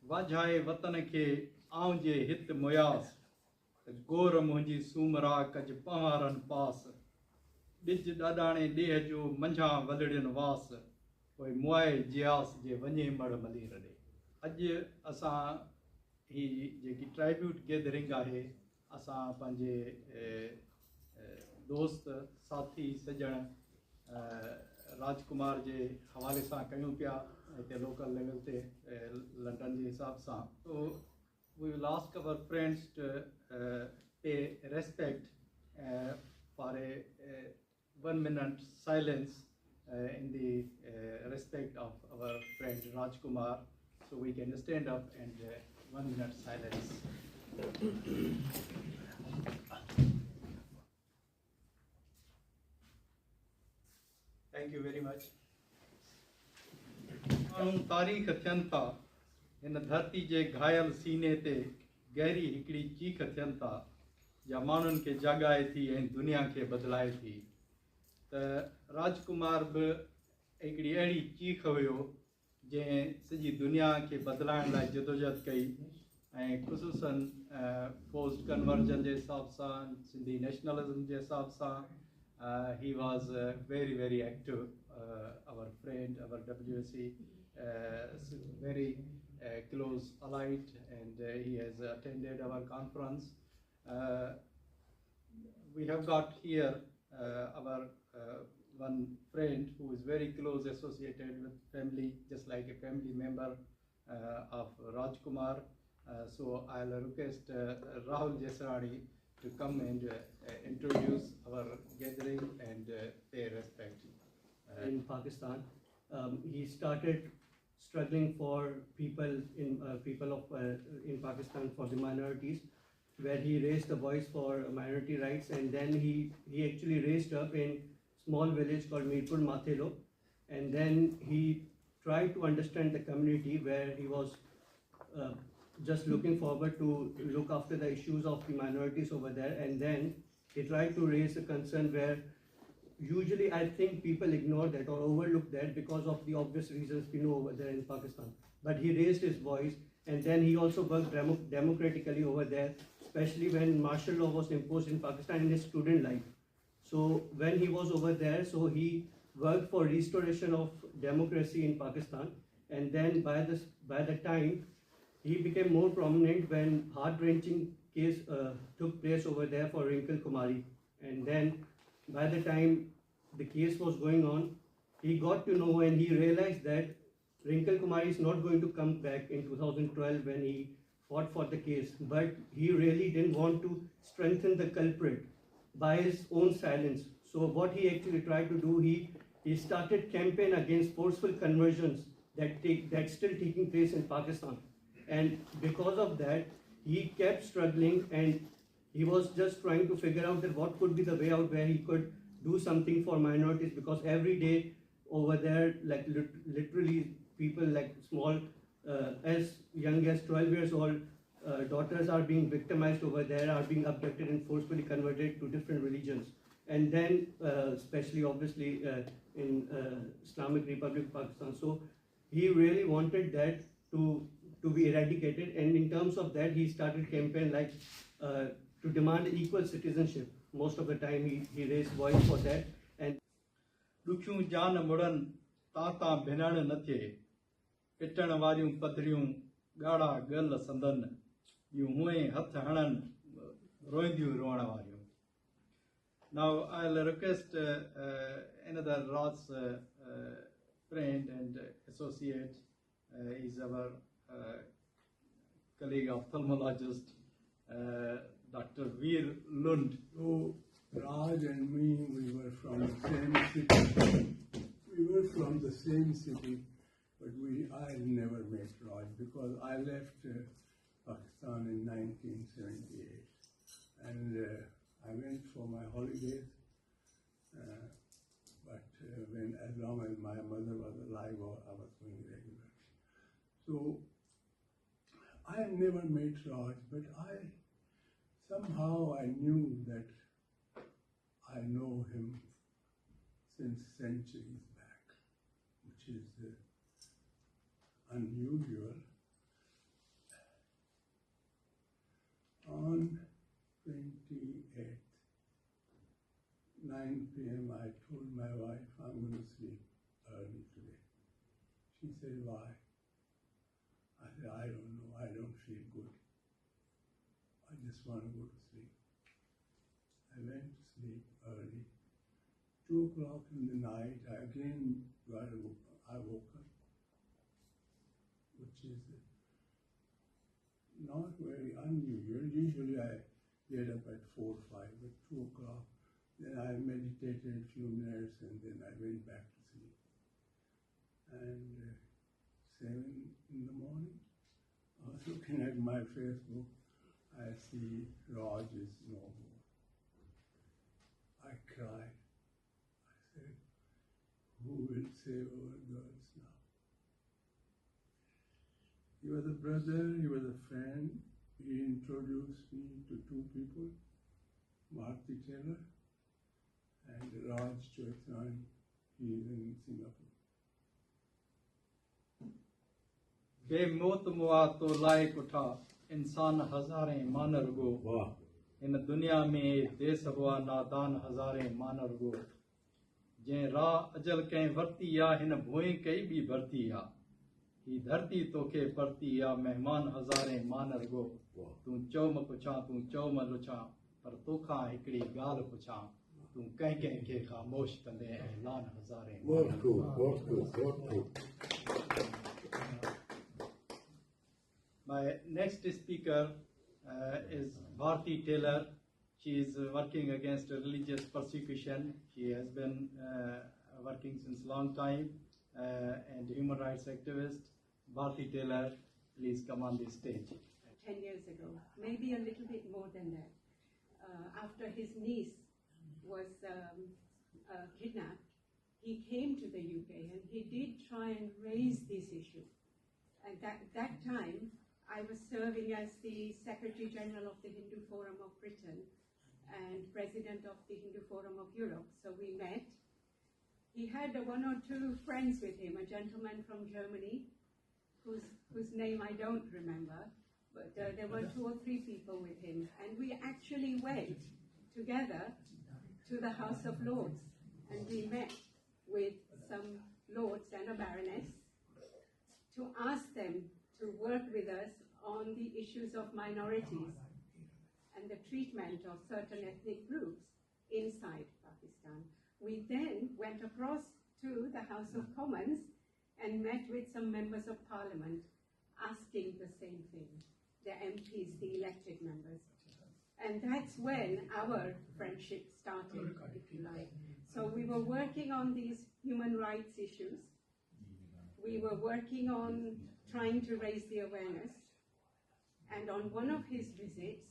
वाझाए वतन के आऊं जे हित मुयास गोर मुंहिंजी सूमरा कज पवारनि पास ॾिज ॾाॾाणे ॾेह जो मंझां वलड़ियुनि वास पोइ मुआए जियास जे वञे मड़ मलीर ॾे। अॼु असां ही जेकी ट्राइब्यूट गैदरिंग आहे असां पंहिंजे दोस्त साथी सॼण राजकुमार जे हवाले सां कयूं पिया हिते लोकल लेवल ते लंडन जे हिसाब सां। So we will ask our friends to pay respect for a 1 minute silence in the respect of our friend Raj Kumar. So we can stand up and 1 minute silence. Thank you very much. तारीख़ थियनि था हिन धरती जे घायल सीने ते गहरी हिकिड़ी चीख थियनि था या माण्हुनि खे जाॻाए थी ऐं दुनिया खे बदिलाए थी। त राजकुमार बि हिकिड़ी अहिड़ी चीख हुयो जंहिं सॼी दुनिया खे बदिलाइण लाइ जदोजहद कई ऐं ख़ुसूसन पोस्ट कन्वर्जन जे हिसाब सां सिंधी नेशनलिज़म जे हिसाब सां he was very very active, our friend, our WSC very close allied, and he has attended our conference. We have got here our one friend who is very close associated with family, just like a family member of Raj Kumar. So I'll request Rahul Jesrani to come and introduce our gathering and pay respect. In Pakistan, he started struggling for people in Pakistan, for the minorities, where he raised the voice for minority rights, and then he actually raised up in small village called Mirpur Mathelo, and then he tried to understand the community where he was just looking forward to look after the issues of the minorities over there, and then he tried to raise a concern where usually I think people ignore that or overlook that because of the obvious reasons we know over there in Pakistan. But he raised his voice, and then he also worked democratically over there, especially when martial law was imposed in Pakistan in his student life. So when he was over there, so he worked for restoration of democracy in Pakistan, and then by the time he became more prominent when heart-wrenching case took place over there for Rinkle Kumari, and then by the time the case was going on, he got to know and he realized that Rinkle Kumari is not going to come back in 2012 when he fought for the case, but he really didn't want to strengthen the culprit by his own silence. So what he actually tried to do, he started campaign against forceful conversions that's still taking place in Pakistan. And because of that, he kept struggling, and he was just trying to figure out that what could be the way out where he could do something for minorities, because every day over there, like literally people like small, as young as 12 years old, daughters are being victimized over there, are being abducted and forcefully converted to different religions. And then, especially obviously in Islamic Republic of Pakistan. So he really wanted that to be eradicated, and in terms of that he started campaign like to demand equal citizenship. Most of the time he raised voice for that. And दुखियूं जान मुड़न ताता भिनण न थे पिटण वारियूं पधरियूं ॻाढ़ा गल संदन यूं हुए हथ हणन रोईंदियूं रोअण वारियूं. Now I'll request another Raj friend and associate. Is our colleague ophthalmologist, Dr. Veer Lund. So Raj and me, we were from the same city. But I never met Raj because I left Pakistan in 1978, and I went for my holidays. But as long as my mother was alive, I was going regular. So I never met Raj, but somehow I knew that I know him since centuries back, which is unusual. p.m. I told my wife I'm going to sleep early today. She said, why? I said, I don't know. I don't feel good. I just want to go to sleep. I went to sleep early. 2 o'clock in the night, I again I woke up, which is not very unusual. Usually I get up at 4 or 5, but 2 o'clock. Then I meditated a few minutes and then I went back to sleep. And 7 in the morning, I was looking at my Facebook. I see Raj is no more. I cried. I said, who will save our girls now? He was a brother, he was a friend. He introduced me to 2 people, Bharti Taylor and Raj Kumar. He is in Singapore. बेमौत मुआ तो लायक उठा इंसान हजारें मानर गो इन दुनिया में देस हुआ नादान हजारें मानर गो जै राह अजल कहीं वरती या हिन भोए कई भी भरती या ही धरती तोखे परती या मेहमान हजारें मानर गो तू चौम पुछा तू चौम लुछा पर तोखा हिकड़ी गाल पुछा तू कहीं कहीं के खामोश कंदे ऐलान हजारें My next speaker is Bharti Taylor. She is working against religious persecution. She has been working since long time and human rights activist. Bharti Taylor, please come on the stage. 10 years ago, maybe a little bit more than that, after his niece was kidnapped, he came to the UK and he did try and raise this issue. And that time, I was serving as the Secretary General of the Hindu Forum of Britain and President of the Hindu Forum of Europe. So we met. He had 1 or 2 friends with him, a gentleman from Germany, whose name I don't remember, but there were 2 or 3 people with him. And we actually went together to the House of Lords, and we met with some lords and a baroness to ask them to work with us on the issues of minorities and the treatment of certain ethnic groups inside Pakistan. We then went across to the House of Commons and met with some members of parliament asking the same thing, the MPs, the elected members. And that's when our friendship started, if you like. So we were working on these human rights issues. We were working on trying to raise the awareness. And on one of his visits,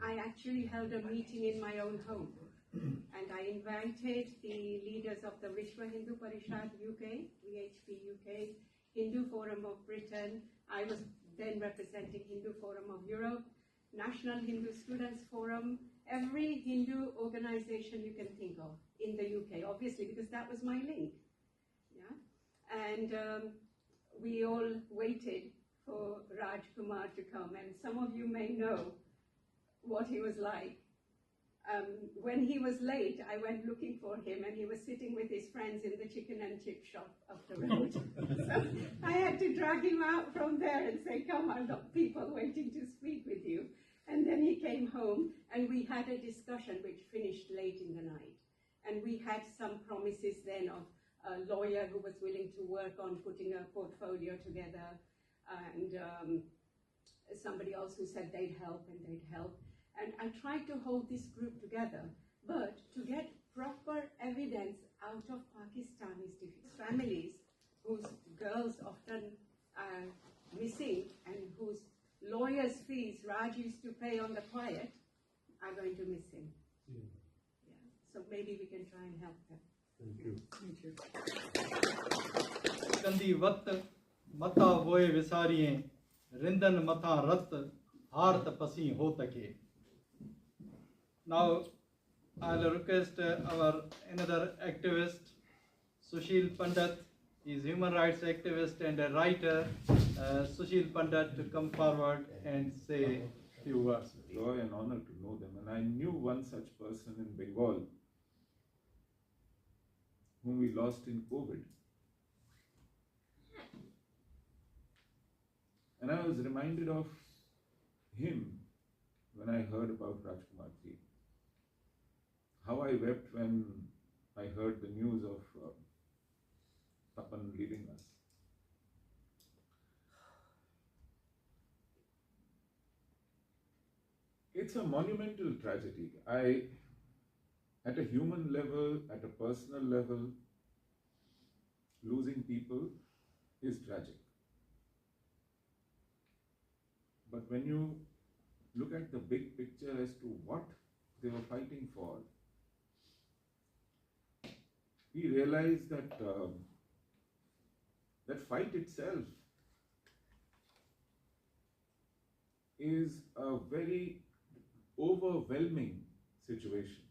I actually held a meeting in my own home. And I invited the leaders of the Vishwa Hindu Parishad UK, VHP UK, Hindu Forum of Britain. I was then representing Hindu Forum of Europe, National Hindu Students Forum, every Hindu organization you can think of in the UK, obviously, because that was my link. Yeah? And we all waited for Raj Kumar to come, and some of you may know what he was like. When he was late, I went looking for him, and he was sitting with his friends in the chicken and chip shop up the road. So I had to drag him out from there and say, come on, people waiting to speak with you. And then he came home, and we had a discussion which finished late in the night. And we had some promises then of a lawyer who was willing to work on putting a portfolio together, and somebody else who said they'd help and they'd help. And I tried to hold this group together, but to get proper evidence out of Pakistani families whose girls often are missing and whose lawyers' fees Raj used to pay on the quiet are going to miss him. Yeah. So maybe we can try and help them. Thank you. Thank you. कंदी वक्त मथा वोए विसारिए रिंदन मथा रत हार तपसी हो तके. Now I'll request our another activist, Sushil Pandit. He is human rights activist and a writer. Sushil Pandit, to come forward and say a few words. Joy and honor to know them, and I knew one such person in Bengal. whom we lost in COVID. And I was reminded of him when I heard about Raj Kumar ji. How I wept when I heard the news of Tapan leaving us. It's a monumental tragedy. At a human level, at a personal level, losing people is tragic. But when you look at the big picture as to what they were fighting for, we realize that that fight itself is a very overwhelming situation.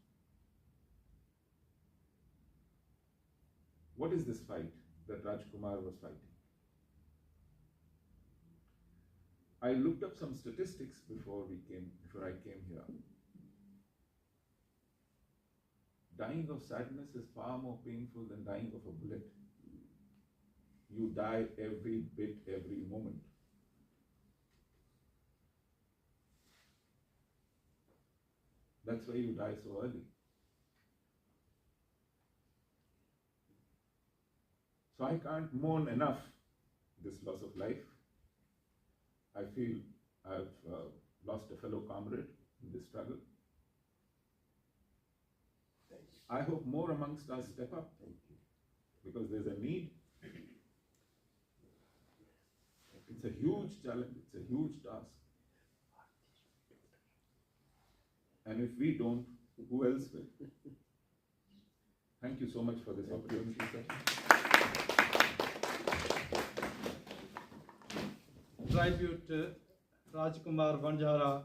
What is this fight that Raj Kumar was fighting? I looked up some statistics before I came here. Dying of sadness is far more painful than dying of a bullet. You die every bit, every moment. That's why you die so early. So I can't mourn enough this loss of life. I feel I've lost a fellow comrade in this struggle. I hope more amongst us step up, because there's a need. It's a huge challenge, it's a huge task. And if we don't, who else will? Thank you so much for this opportunity, sir. Tribute Raj Kumar Wanjara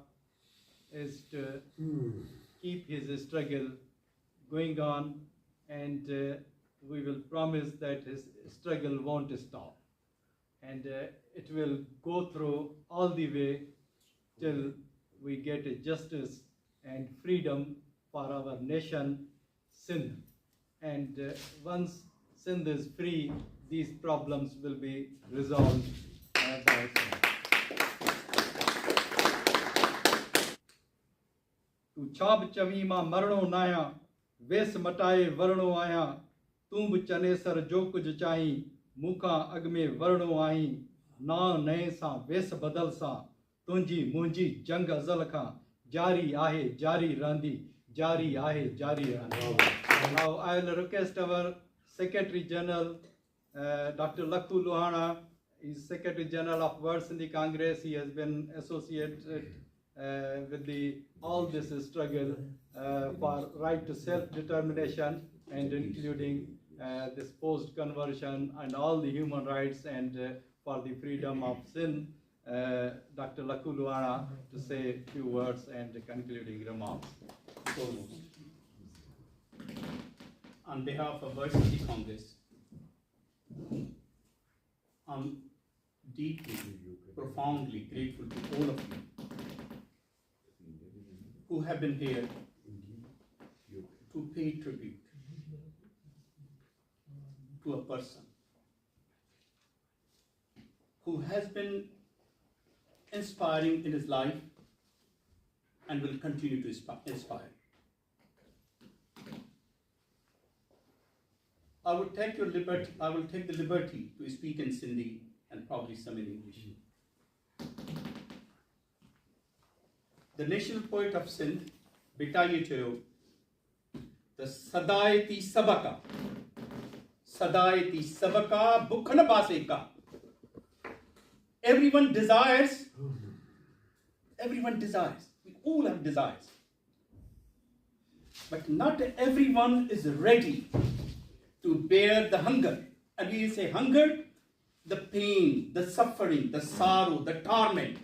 is to keep his struggle going on, and we will promise that his struggle won't stop, and it will go through all the way till we get a justice and freedom for our nation, Sindh. And once Sindh is free, these problems will be resolved. तू छाब चवी मां मरणो नाया, वेस मटाए वरणो आया, तू भी चनेसर जो कुछ चाही, मूखा अग में वरणो आई, ना नए सां वेस बदल सां, तुंजी मुंजी जंग अज़ल खां, जारी आहे जारी रहंदी, जारी आहे जारी रहंदी. Now I will request our Secretary General, Dr. Lakhu Lohana. He's Secretary General of World Sindhi Congress. He has been associated with all this struggle for right to self-determination, and including this post-conversion and all the human rights, and for the freedom of Sindh. Dr. Lakhu Lohana to say a few words and concluding remarks. On behalf of World Sindhi Congress, I'm deeply, profoundly grateful to all of you who have been here to pay tribute to a person who has been inspiring in his life and will continue to inspire. I will take the liberty to speak in Sindhi and probably some in English. The national poet of Sindh, Bitaye Chayo, the Sadayati Sabaka, Bukhana Baseka. Everyone desires, we all have desires. But not everyone is ready to bear the hunger. And we say hunger, the pain, the suffering, the sorrow, the torment.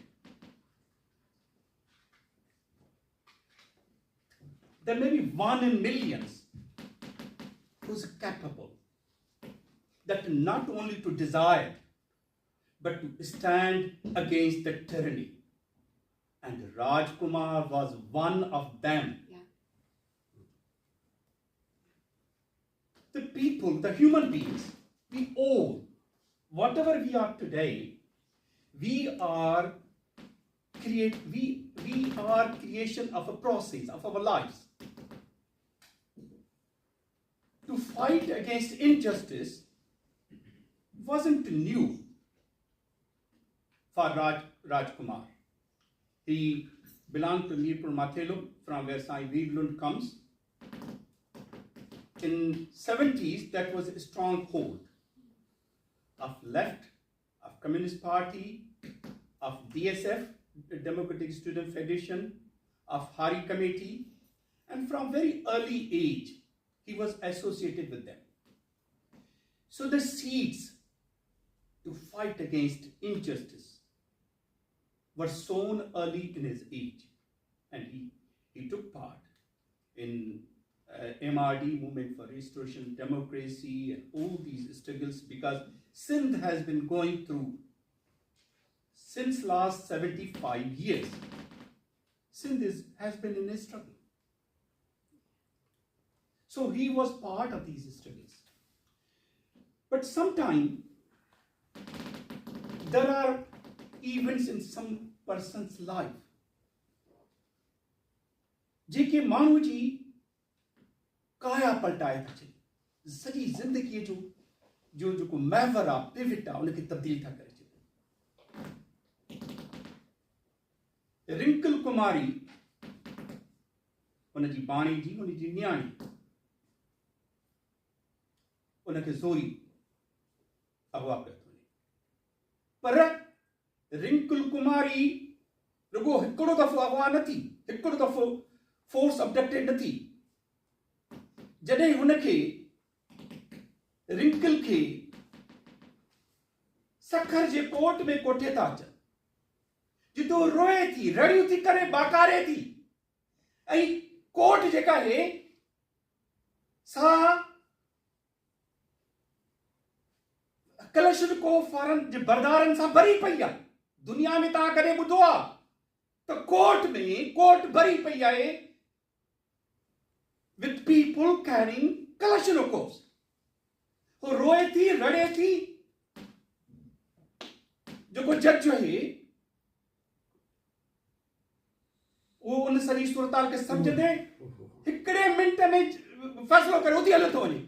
There may be one in millions who's capable that not only to desire, but to stand against the tyranny. And Raj Kumar was one of them. Yeah. the people, the human beings, we all, whatever we are today, we are creation of a process of our lives. To fight against injustice wasn't new for Raj Kumar. He belonged to Mirpur Mathelum, from where Sai Veglund comes. In 70s, that was a stronghold of left, of Communist Party, of DSF, the Democratic Student Federation, of Hari Committee, and from very early age, he was associated with them. So the seeds to fight against injustice were sown early in his age, and he took part in MRD, Movement for Restoration Democracy, and all these struggles, because Sindh has been going through, since last 75 years, Sindh has been in a struggle. So he was part of these struggles. But sometimes there are events in some person's life जेके माण्हू जी काया पलटाए था छॾे, सॼी ज़िंदगीअ जो जेको महवर आहे, pivot आहे, उनखे तब्दील था करे छॾे। रिंकल कुमारी, उनजी बाणी जी, उनजी न्याणी, उनखे ज़ोरी अगवा कयो थो वञे। पर रिंकल कुमारी रुगो हिकिड़ो दफ़ो अगवा न थी, हिकिड़ो दफ़ो फोर्स अबडक्टेड न थी। जॾहिं हुनखे रिंकल खे सखर जे कोट में कोठे था अचनि, जितो रोए थी, रड़ियूं थी करे, बाकारे थी, ऐं कोट जेका आहे सा कलशनकोफ वारनि जे बरदारनि सां भरी पई आहे। दुनिया में तव्हां कॾहिं ॿुधो आहे त कोट भरी पई आहे with people carrying Kalashnikovs. वो रोए थी, रड़े थी। जो को जज जो है वो उन सॼी सूरताल खे सम्झंदे हिकिड़े मिंट में फ़ैसिलो करे उथी हलियो थो वञे।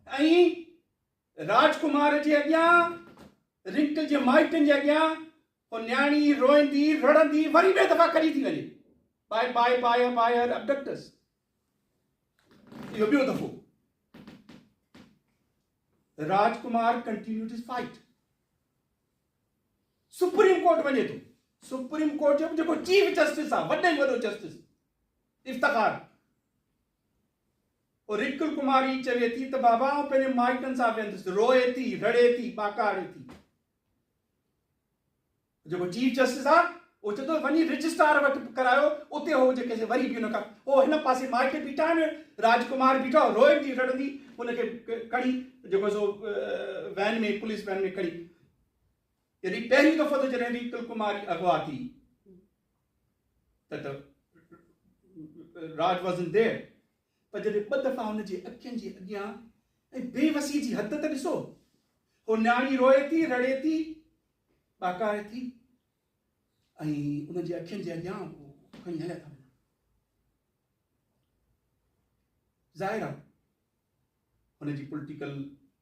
ऐं राजकुमार जे अॻियां, रिंकल जे माइटनि जे अॻियां वो न्याणी रोईंदी, रड़ंदी, वरी ॿिए दफ़ा खड़ी थी वञे। By her abductors. इहो ॿियो दफ़ो। Rajkumar continued his fight. Supreme court वञे थो। सुप्रीम कोर्ट जो जेको चीफ जस्टिस आहे, वॾे में वॾो जस्टिस इफ्तिखार, और रिंकल कुमारी चवे थी त बाबा आउं पंहिंजे माइटनि सां वेंदुसि, रोए थी, रड़े थी, बाकारे थी। जेको चीफ जस्टिस आहे वो चए थो वञी रजिस्ट्रार वटि करायो, उते हो जेके वरी बि हुनखां हो हिन पासे माइट बीठा आहिनि, राजकुमार बीठो रोईंदी रड़ंदी, उनखे खणी जेको सो वैन में, पुलिस वैन में खणी। यदि पहिरीं दफ़ो त जॾहिं रिंकल कुमारी अगवा थी त राज wasn't there, पर जॾहिं ॿ दफ़ा हुनजे अखियुनि जे अॻियां ऐं बेवसी जी हद त ॾिसो, हो न्याणी रोए थी, रड़े थी, बाकारे थी, ऐं उनजे अखियुनि जे अॻियां खणी हलिया था वञनि। ज़ाहिर आहे हुनजी पॉलिटिकल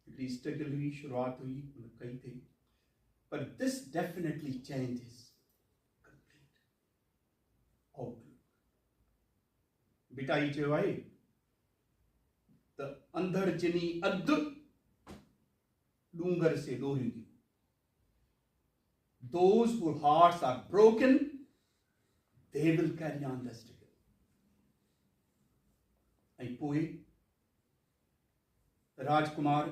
हिकिड़ी स्ट्रगल हुई, शुरूआत हुई, हुन कई अथई, पर this definitely change his complete outlook. बिटाई चयो आहे त अंधड़ जिनी अधु डूंगर से दोहिंदी। Those whose hearts are broken, they will carry on the struggle. ऐं पोइ राजकुमार,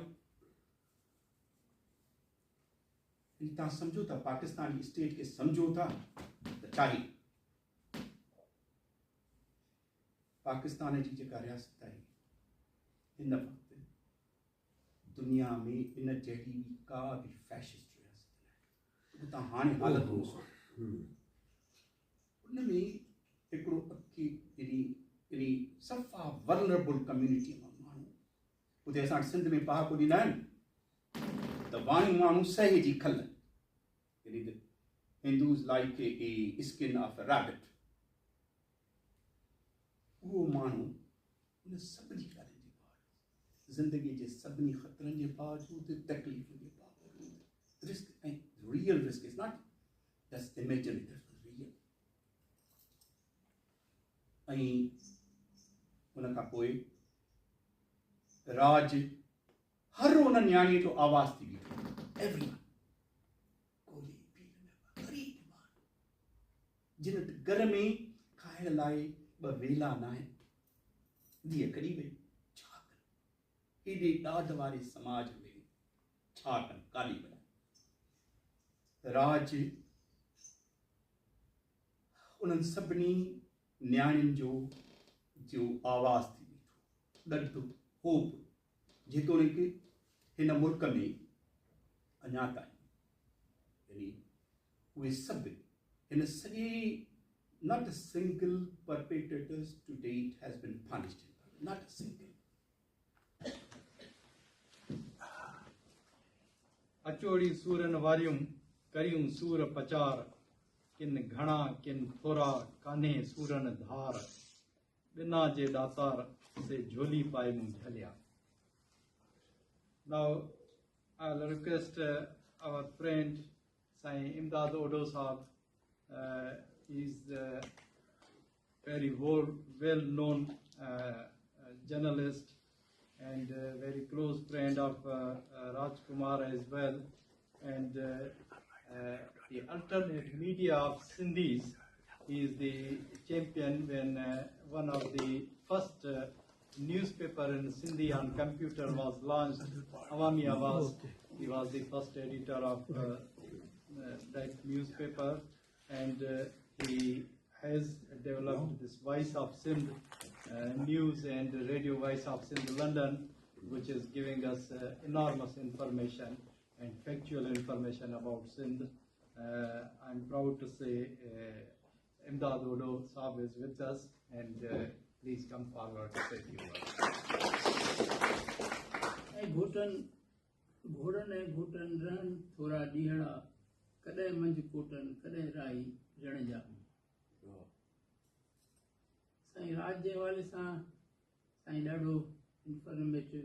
तव्हां सम्झो था, पाकिस्तानी स्टेट खे सम्झो था त चाहे पाकिस्तान जी जेका रियासत आहे हिन वक़्तु दुनिया में इन जहिड़ी बि का बि फैशिस्ट तव्हां हाणे हालत ॾिसो, उन में हिकिड़ो अखी एॾी सफ़ा वल्नरेबल कम्युनिटी मां माण्हू उते असां सिंध में पहाको ॾींदा आहिनि त वाणी माण्हू सहे जी खल, यानी the Hindus like a skin of a rabbit, उहो माण्हू उन सभिनी ॻाल्हियुनि जे बावजूद, ज़िंदगी जे सभिनी ख़तरनि जे बावजूद, तकलीफ़ जे बावजूद, रिस्क ऐं real risk is not just imaginary, that's real. ऐं उन खां पोइ राज हर उन न्याणीअ जो आवाज़ थी बीठो, एवरीवन, कोली पीउ ग़रीब माण्हू जिन घर में खाइण लाइ ॿ वेला न आहिनि, धीअ कॾी वई, छा कनि हेॾे ॾाढ वारे समाज में, छा कनि काॾे वञनि। राज उन्हनि सभिनी न्याणियुनि जो आवाज़ थी बीठो, ॾंढ होप, जेतोणीकि हिन मुल्क में अञा ताईं, यानी उहे सभु हिन सॼे, not a single perpetrators to date has been punished, not a single. अचोड़ी सूरन वारियूं करियूं सूर पचार, किन घणा किन थोरा कान्हे सूरन धार, बिना जे दातार से झोली पाए मूं Jhaliya. Now I'll request our friend Sai Imdad Odo Sahab. He's a very well-known journalist and a very close friend of Raj Kumar as well, and the alternate media of Sindhis. He is the champion when one of the first newspaper in Sindhi on computer was launched, Awami Awaz. He was the first editor of that newspaper, and he has developed this Voice of Sindh news and radio Voice of Sindh London, which is giving us enormous information and factual information about Sindh. I'm proud to say Imdad Odo Saab is with us, and please come forward to say a few words. घोड़नि ऐं घोटनि रहनि थोरा ॾींहड़ा, कॾहिं मंझि कोटनि कॾहिं राई रण जा। साईं राज जे हवाले सां साईं ॾाढो इंफॉर्मेटिव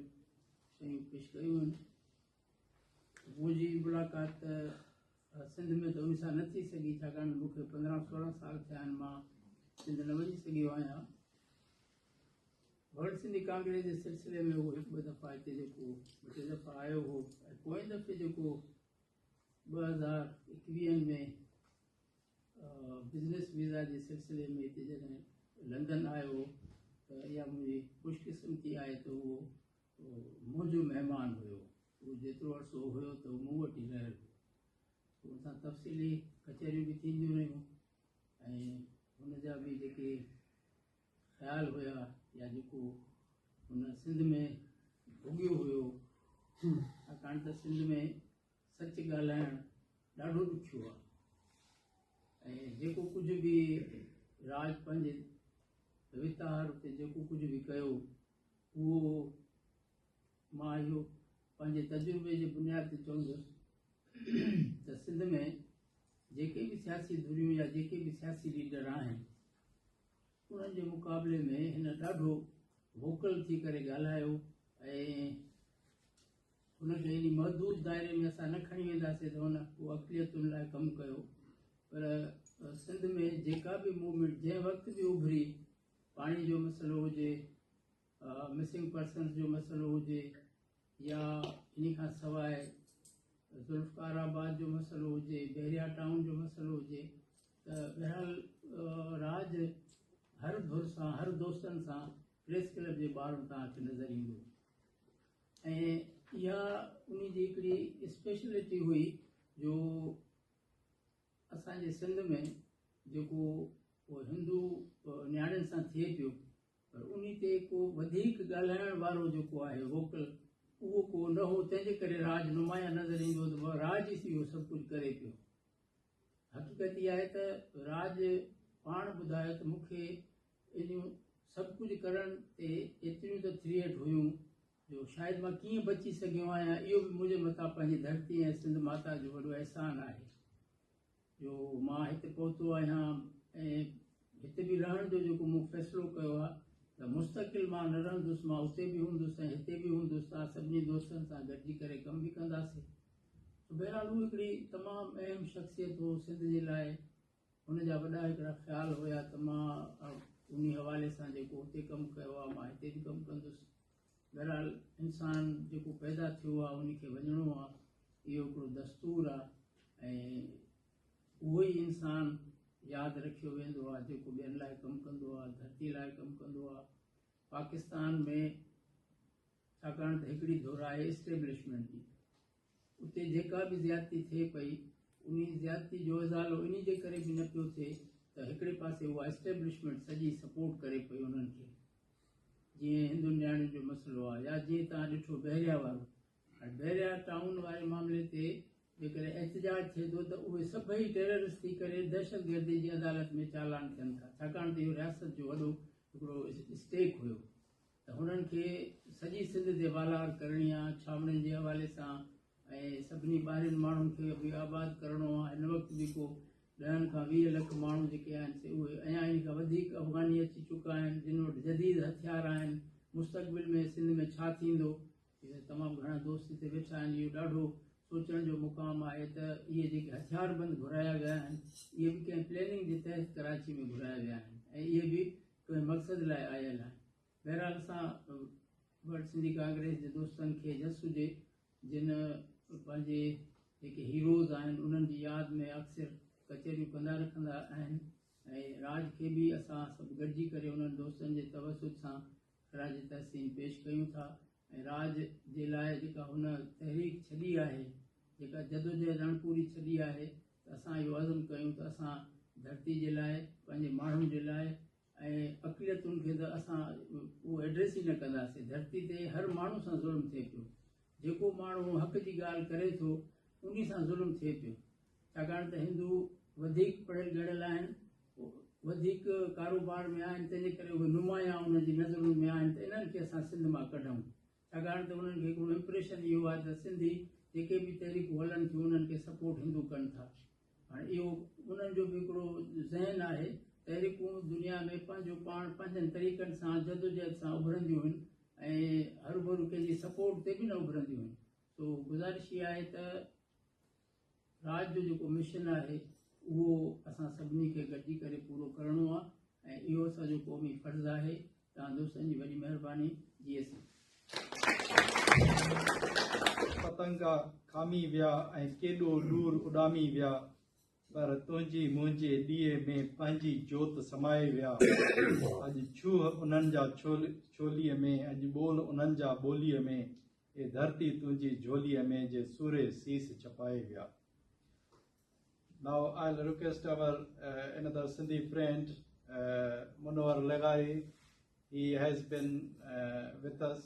शयूं पेश कयूं आहिनि। मुंहिंजी मुलाक़ात सिंध में त उन सां न थी सघी, छाकाणि मूंखे 15-16 साल थिया आहिनि मां सिंध न वञी सघियो आहियां। वर्ल्ड सिंधी कांग्रेस जे सिलसिले में उहो हिकु ॿ दफ़ा हिते जेको 2-3 दफ़ा आयो हो, ऐं पोएं दफ़े जेको 2021 में बिज़नेस वीज़ा जे सिलसिले में हिते जॾहिं लंडन आयो त इहा मुंहिंजी ख़ुशकिस्मती आहे त उहो मुंहिंजो महिमान हुयो। उहो जेतिरो अर्सो हुयो त मूं वटि ई रहियो। उन सां तफ़सीली कचहरियूं बि थींदियूं रहियूं, ऐं हुन जा बि जेके ख़्याल हुया या जेको हुन सिंध में भोॻियो हुयो, छाकाणि त सिंध में सच ॻाल्हाइणु ॾाढो ॾुखियो आहे। ऐं जेको कुझु बि राज पंहिंजे वितार ते जेको कुझु बि कयो, उहो मां इहो पंहिंजे तजुर्बे जे बुनियाद ते चवंदुसि त सिंध में जेके बि सियासी धुरियूं या जेके बि सियासी लीडर आहिनि, उन्हनि जे मुक़ाबले में हिन ॾाढो वोकल थी करे ॻाल्हायो, ऐं हुनखे एॾी महदूद दायरे में असां न खणी वेंदासीं त हुन उहो अक़लियतुनि लाइ कमु कयो। पर सिंध में जेका बि मूवमेंट जंहिं वक़्तु बि उभरी, पाणी जो मसइलो हुजे, मिसिंग पर्सन्स जो मसइलो हुजे, या इन खां सवाइ ज़ुल्फ़ाराबाद जो मसइलो हुजे, बहरिया टाउन जो मसइलो हुजे, त बहरहाल राज हर धुर सां, हर दोस्तनि सां प्रेस क्लब जे ॿाहिरि तव्हांखे नज़र ईंदो। ऐं इहा उन जी हिकिड़ी स्पेशलिटी हुई जो असांजे सिंध में जेको हिंदू न्याणियुनि सां थिए पियो, पर उन ते को वधीक ॻाल्हाइण वारो जेको आहे वोकल, उहो को न हो, तंहिंजे करे राज नुमाया नज़र ईंदो त राज ई इहो सभु कुझु करे पियो। हक़ीक़त इहा आहे त राज पाण ॿुधायो त मूंखे इन सभु कुझु करण ते एतिरियूं त थ्रिएट हुयूं, जो शायदि मां कीअं बची सघियो आहियां इहो बि मुंहिंजे मथां पंहिंजी धरती ऐं सिंध माता जो वॾो अहसान आहे जो मां हिते पहुतो आहियां ऐं हिते बि रहण जो जेको मूं फ़ैसिलो कयो आहे त मुस्तक़िल मां न रहंदुसि, मां उते बि हूंदुसि ऐं हिते बि हूंदुसि, तव्हां सभिनी दोस्तनि सां गॾिजी करे कमु बि कंदासीं। बहरहाल हू हिकिड़ी तमामु अहम शख़्सियत हो सिंध जे लाइ, हुनजा वॾा हिकिड़ा ख़्याल हुया त मां उन हवाले सां जेको हुते कमु कयो आहे मां हिते बि कमु कंदुसि। बहरहाल इंसान जेको पैदा थियो आहे उनखे वञिणो आहे, इहो हिकिड़ो दस्तूर आहे ऐं उहो ई इंसान यादि रखियो वेंदो आहे जेको ॿियनि लाइ कमु कंदो आहे, धरती लाइ कमु कंदो आहे। पाकिस्तान में छाकाणि त हिकिड़ी धुर आहे इस्टेब्लिशमेंट जी, उते जेका बि ज़्यादती थिए पई उन ज़्यादती जो इज़ालो इन जे करे बि न पियो थिए त हिकिड़े पासे उहा इस्टेब्लिशमेंट सॼी सपोर्ट करे पई उन्हनि खे, जीअं हिंदुनि न्याणियुनि जो मसइलो आहे या जीअं तव्हां ॾिठो बहरिया वारो, बहरिया टाउन वारे मामले ते जेकॾहिं एहतजाज थिए थो त उहे सभई टेररिस्ट थी करे दहशतगर्दी जी अदालत में चालान थियनि था, छाकाणि त इहो रियासत जो वॾो हिकिड़ो स्टेक हुयो त हुननि खे सॼी सिंध ते वालार करणी आहे छावड़ियुनि जे हवाले सां ऐं सभिनी ॿाहिरिनि माण्हुनि खे बि आबाद करिणो आहे। हिन वक़्तु बि को 10 खां 20 लख माण्हू जेके आहिनि से उहे अञा इन खां वधीक अफ़गानी अची चुका आहिनि जिन वटि जदीद हथियार आहिनि। मुस्तक़बिल में सिंध में छा थींदो, इहे तमामु घणा दोस्त हिते वेठा आहिनि। इहो ॾाढो सोचण जो मुक़ाम आहे त इहे जेके हथियारबंद घुराया विया आहिनि इहे बि कंहिं प्लैनिंग जे तहत कराची में घुराया विया आहिनि ऐं इहे बि कंहिं मक़सद लाइ आयल आहिनि। बहरहाल असां वटि सिंधी कांग्रेस जे दोस्तनि खे जस हुजे जिन पंहिंजे जेके हीरोज़ आहिनि उन्हनि जी यादि में अक्सर कचहरियूं कंदा रखंदा आहिनि ऐं राज खे बि असां सभु गॾिजी करे उन्हनि दोस्तनि जे तवसुत सां ख़राज तहसीन पेश कयूं था ऐं राज जे लाइ जेका हुन तहरीक छॾी आहे, जेका जदोजहद रणपूरी छॾी आहे, त असां इहो अज़म कयूं त असां धरती जे लाइ पंहिंजे माण्हुनि जे लाइ ऐं अक़लियतुनि खे त असां उहो एड्रेस ई न कंदासीं। धरती ते हर माण्हू सां ज़ुल्म थिए पियो, जेको माण्हू हक़ जी ॻाल्हि करे थो उन सां ज़ुल्म थिए पियो, छाकाणि त हिंदू वधीक पढ़ियल गढ़ियल आहिनि, वधीक कारोबार में आहिनि, तंहिंजे करे उहे नुमाया उन्हनि जी नज़रुनि में आहिनि त इन्हनि खे असां सिंध मां कढूं, छाकाणि त उन्हनि खे हिकिड़ो इम्प्रेशन इहो आहे त सिंधी जेके बि तहरीकूं हलनि थियूं उन्हनि खे सपोर्ट हिंदू कनि था। हाणे इहो उन्हनि जो बि हिकिड़ो ज़हन आहे, तहरीकूं दुनिया में पंहिंजो पाण पंहिंजनि तरीक़नि सां जदोजहद सां उभरंदियूं आहिनि ऐं हर भरू कंहिंजी सपोर्ट ते बि न उभरंदियूं आहिनि। तो गुज़ारिश इहा आहे त राज जो जेको मिशन आहे उहो असां सभिनी खे गॾिजी करे पूरो करिणो आहे ऐं इहो असांजो क़ौमी फ़र्ज़ु आहे। तव्हां दोस्तनि जी वॾी महिरबानी। GSC पतंगा खामी विया ऐं केॾो दूर उॾामी विया, पर तुंहिंजी मुंहिंजे ॾीए में पंहिंजी जोति समाए विया। अॼु छूह उन्हनि जा छोलीअ में, अॼु ॿोल उन्हनि जा ॿोलीअ में, ए धरती तुंहिंजी झोलीअ में जे सूरे सीस छपाए विया। Now I'll request our another Sindhi friend, Munawar Leghari. He has been with us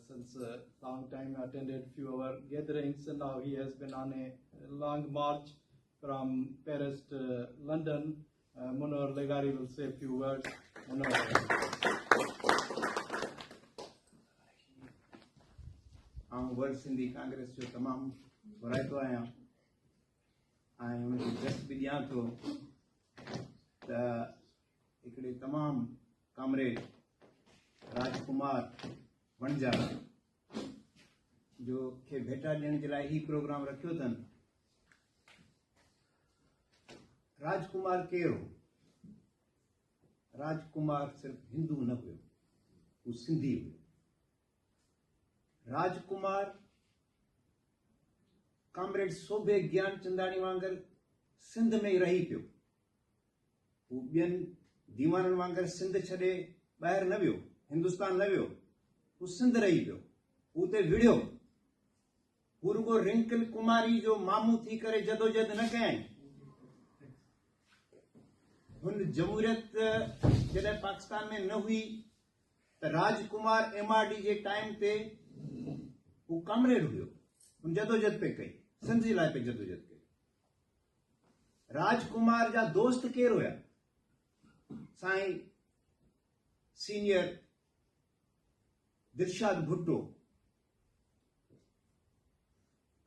since a long time, attended few of our gatherings, and now he has been on a long march from Paris to London. Munawar Leghari will say a few words. World Sindhi Congress जो तमामु घुराईंदो आहियां ऐं हुनखे just बि ॾियां थो त हिकिड़े तमामु कामरेड राजकुमार वणजारा जो खे भेटा ॾियण जे लाइ ही प्रोग्राम रखियो अथनि। राजकुमार केरु हो? राजकुमार सिर्फ़ु हिंदू न हुयो, हू सिंधी हुयो। राजकुमार कामरेड सोभे ज्ञान चंदाणी वांगुरु सिंध में ई रही पियो। हू ॿियनि दीवाननि वांगुरु सिंध छॾे ॿाहिरि न वियो, हिंदुस्तान न वियो, हू सिंध रही पियो, हू उते विढ़ियो। हू रुगो रिंकल कुमारी जो मामू थी करे जदोजहद न कयईं। हुन जमहूरियत जॾहिं पाकिस्तान में न हुई त राजकुमार MRD जे टाइम ते हू कामरेड हुयो, हुन जदोजहद पे कई, सिंध जे लाइ पे जदोजहद कई। राजकुमार जा दोस्त केरु हुया? साईं सीनियर दिलशाद भुट्टो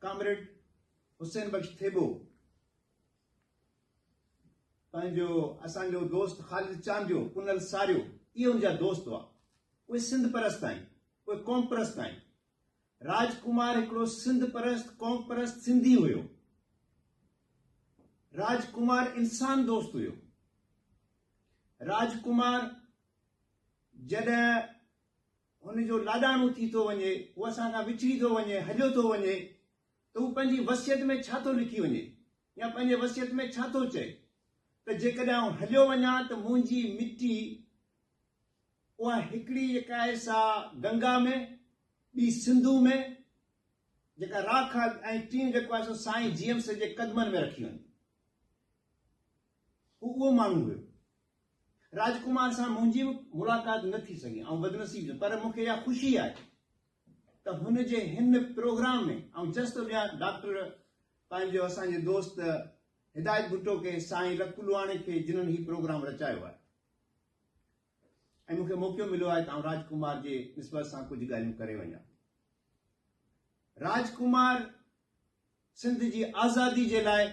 कामरेड हुसैन बख्श थेबो, पंहिंजो असांजो दोस्त ख़ालिद चांदियो, कुनल सारियो, इहे उनजा दोस्त हुआ। उहे सिंध परस्त आहिनि, उहे क़ौम परस्त आहिनि। राजकुमार हिकिड़ो सिंध परस्त, क़ौम परस्त सिंधी हुयो। राजकुमार इंसान दोस्त हुयो। राजकुमार जॾहिं हुनजो लाॾाणो थी थो वञे, उहो असां खां विछड़ी थो वञे, हलियो थो वञे, त हू पंहिंजी वसियत में छा थो लिखी वञे या पंहिंजे वसियत में छा थो चए त जेकॾहिं आउं हलियो वञा त मुंहिंजी मिटी उहा हिकिड़ी जेका आहे सा गंगा में, ॿी सिंधू में, जेका राख आहे ऐं टीं जेको आहे सो साईं जीएमस जे कदमनि में रखी वञे। हू उहो माण्हू हुयो। राजकुमार सां मुंहिंजी मुलाक़ात न थी सघी, ऐं बदनसीब, पर मूंखे इहा ख़ुशी आहे त हुनजे हिन प्रोग्राम में ऐं जस्ट ॿिया डॉक्टर पंहिंजो असांजे दोस्त हिदायत भुट्टो खे, साईं रकुलवाणी खे, जिन्हनि हीउ प्रोग्राम रचायो आहे, ऐं मूंखे मौक़ो मिलियो आहे त आउं राजकुमार जे निस्बत सां कुझु ॻाल्हियूं करे वञा। राजकुमार सिंध जी आज़ादी जे लाइ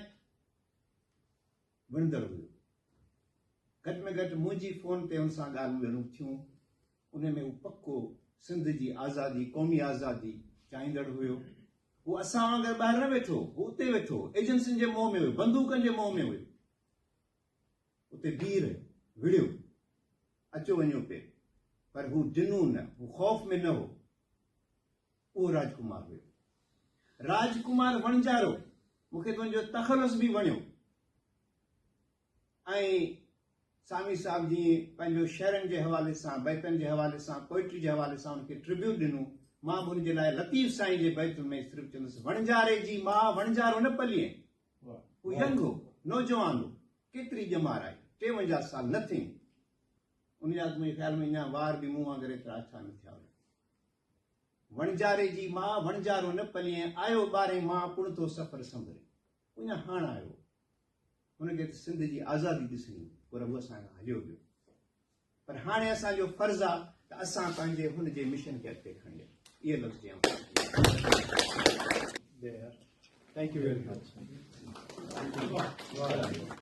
विणंदड़ हुयो। घटि में घटि मुंहिंजी फ़ोन ते हुन सां ॻाल्हियूं ॿोलियूं थियूं। उन में हू पको सिंध जी आज़ादी, क़ौमी आज़ादी चाहींदड़ हुयो। हू असां वांगुरु ॿाहिरि न वेठो, हू उते वेठो, एजेंसियुनि जे मोह में हुयो, बंदूकनि जे मोह में हुयो। उते बीह रहियो, विड़ियो, अचो वञो पे, पर हू ॾिनो न, हू ख़ौफ़ में न हो। उहो राजकुमार हुयो। राजकुमार वणजारो, मूंखे तुंहिंजो तख़लुस बि वणियो। ऐं सामी साहब जी पंहिंजो शहरनि जे हवाले सां, बैतनि जे हवाले सां, पोइट्री जे हवाले सां उनखे ट्रिब्यूट ॾिनो। मां बि उनजे लाइ लतीफ़ साईं जे बैत में सिर्फ़ु चवंदुसि, वणजारे जी मां वणजारो न पलीअ। हू यंग हो, नौजवान हो, केतिरी ॼमार आहे, 53 साल न थियईं। उनजा मुंहिंजे ख़्याल में अञा वार बि मूं वांगुरु एतिरा अछा न थिया हुया। वणजारे जी मां वणजारो न पलीअ, आयो ॿारहें मां पुण थो सफ़र संभरे। अञा हाणे आयो, हुनखे त सिंध जी आज़ादी ॾिसणी, पर उहो असांखां हलियो वियो। पर हाणे असांजो फर्ज़ु आहे त असां पंहिंजे हुनजे मिशन खे अॻिते खणीए। इहे लफ़्ज़ चयूं। Thank you very much.